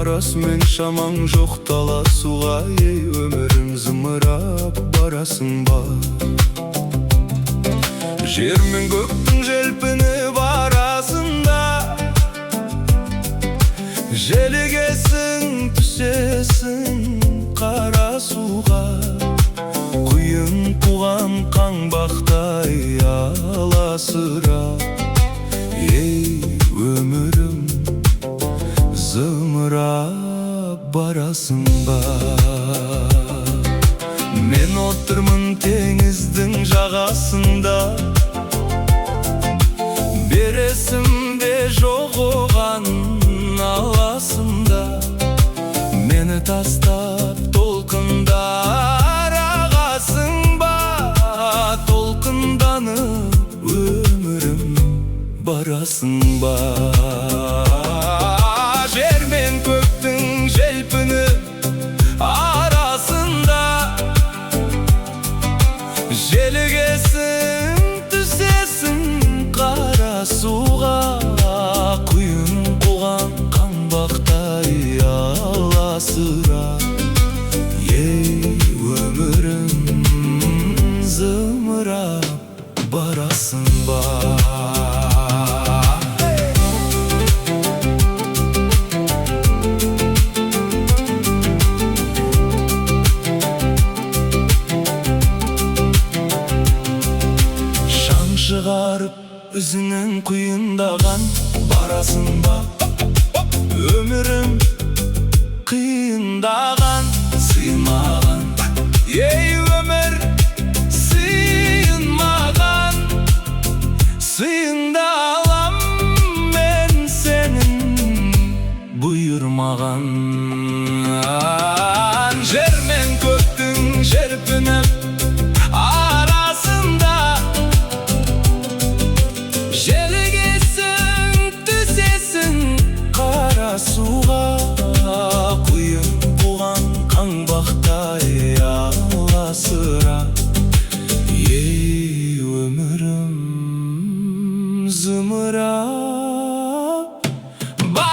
барасың, мен шамаң жоқ таласуға. Ей өмірім, зымырап барасың ба? Жер мен көктің желпініп арасында желігесің, түсесің қара суға. Құйын қуған қаңбақтай аласыра. Ей өмірім, зымырап барасың ба? Мен отырмын теңіздің жағасында, бересің бе жоқ оған аласында. Мені тастап толқындар ағасың ба? Толқынданып өмірім барасың ба? Жер мен көктің желпініп арасында желігесің, түсесің қара суға. Құйын қуған қаңбақтай аласыра. Ей өмірім, зымырап барасың ба? Шығарып өзінің құйындаған барасың ба? Өмірім қиындаған, сыймаған. Ей өмір, сыйынмаған. Сыйыңды алам мен сенің бұйырмаған. Жер мен көктің желпініп арасында желігесің, түсесің қара суға. Құйын қуған қаңбақтай аласыра. Ей өмірім, зымырап барасың ба?